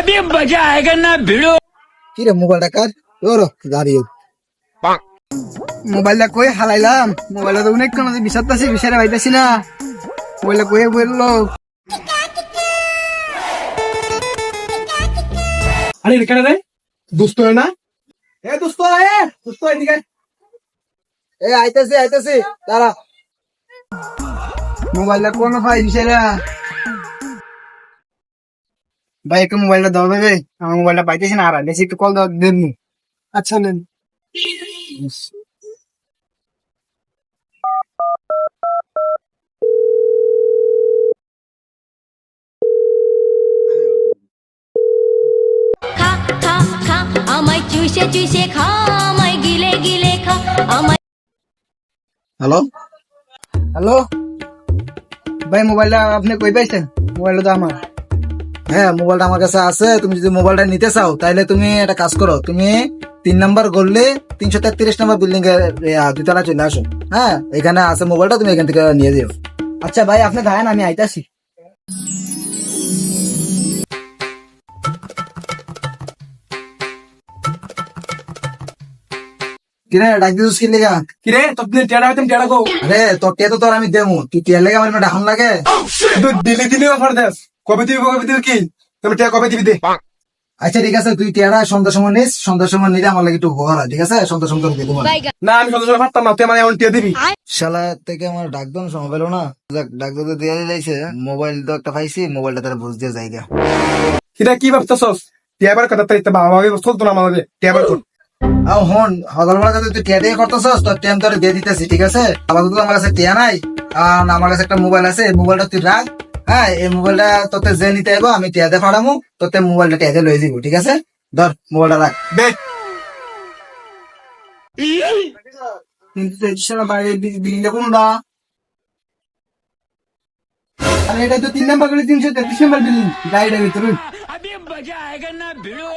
अभी मजा आएगा ना भिड़ो। কি রে মোবাইলটা কার ওর দাঁড়িয়ে মোবাইলটা কই হালাইলাম মোবাইলটা তো অনেক কোন বিষাদতাছি বিষারে পাইতাছি না মোবাইলটা কই বললো আরে এখানে রে দোস্ত না দোস্ত দোস্ত এদিকে আইতাছি দাঁড়া মোবাইলটা কোন ভাই বিষারা ভাই একটু মোবাইলটা দাও দেবে আমার মোবাইলটা পাইতেছি না আর বেশি একটু কল দাও দেন আচ্ছা নেন খা খা খা আমায় চুষে চুষে খা আমায় গিলে গিলে খা আমায় হ্যালো ভাই মোবাইলটা আপনি কই পাইছেন মোবাইলটা তো আমার হ্যাঁ মোবাইলটা আমার কাছে আছে তুমি যদি মোবাইলটা নিতে চাও তাহলে তুমি একটা কাজ করো তুমি 3 নাম্বার গড়লে 333 নাম্বার বিল্ডিং এর দুতলা চলে আসো হ্যাঁ এখানে আছে মোবাইলটা তুমি এখান থেকে নিয়ে যাও আচ্ছা ভাই আপনি দাঁড়ান আমি আইতাছি কিরে ডাক দিছিস কি লেগা কিরে তোদের টেড়া হইতাম টেড়া গো আরে তোর টিয়া তো তোর আমি দেবো তুই টিয়া লেগে আমার ডাহান লাগে তুই দিলি দিলি অফার দেস কবে দিবি কি তুমি টিয়া কবে দিবি দে আচ্ছা ঠিক আছে তুই টিয়ারা সন্ধ্যার সময় নিস সন্ধ্যার সময় নিলে আমার লাগে একটু ঘর ঠিক আছে সন্ধ্যার সময় দিয়ে দেবো না আমি সদস্য পারতাম না তুই আমার এমন টিয়া দিবি শালা থেকে আমার ডাক দেন সময় পেলো না ডাক দিতে দিয়ে যাইছে মোবাইল তো একটা পাইছি মোবাইলটা তারা বুঝ দিয়ে জায়গা কিরা কি ভাবতেছস টিয়াবার কথা তাই বাবা ভাবি চলতো না আমাদের টিয়াবার কর আও হন সকালবেলা যদি তুই টিয়া দিয়ে করতেছস তোর টাইম তোর দিয়ে দিতেছি ঠিক আছে আপাতত আমার কাছে টিয়া নাই আর আমার কাছে একটা মোবাইল আছে এই মোবাইলটা তুই রাখ হ্যাঁ এই মোবাইলটা তোতে যে নিতে আইবো আমি টিয়া দিয়ে ফাড়ামু তোতে মোবাইলটা টিয়া দিয়ে লয়ে যাবো ঠিক আছে ধর মোবাইলটা রাখ দে কিন্তু বাইরে বিল্ডিংটা কোনটা আরে এটা তো 3 নাম্বার গলি 333 নাম্বার বিল্ডিং গাড়িটার ভিতরে अभी मजा आएगा ना भिड़ो।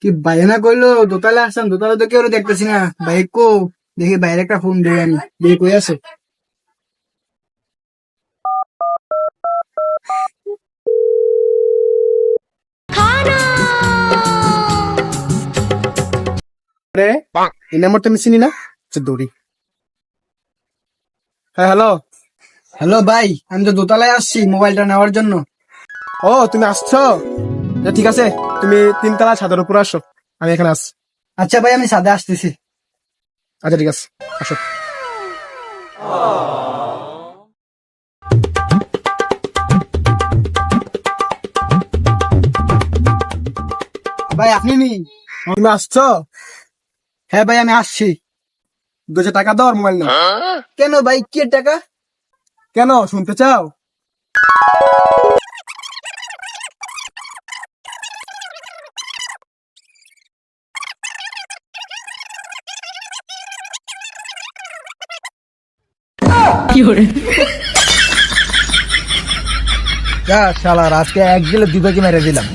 কি বাইরে না করলো দোতলা আসলাম দোতলা তো কেউ দেখতেছি না বাইক কো দেখি বাইরে একটা ফোন দিয়ে আমি দেখি কই আছে খানা রে এই নাম্বার তুমি চিনি না আচ্ছা দৌড়ি হ্যাঁ হ্যালো হ্যালো ভাই আমি তো দোতলায় আসছি মোবাইলটা নেওয়ার জন্য ও তুমি আসছো ঠিক আছে তুমি 3 তলা ছাদের উপর আসো আমি এখানে আসছি আচ্ছা ভাই আমি সাদে আসতেছি আচ্ছা ঠিক আছে আসো ভাই আপনি নি তুমি আসছো হ্যাঁ ভাই আমি আসছি 2000 টাকা দাও আর মোবাইল নাও কেন ভাই কি টাকা কেন শুনতে চাও যা শালা আজকে এক গেলে 2 বাজি মেরে দিলাম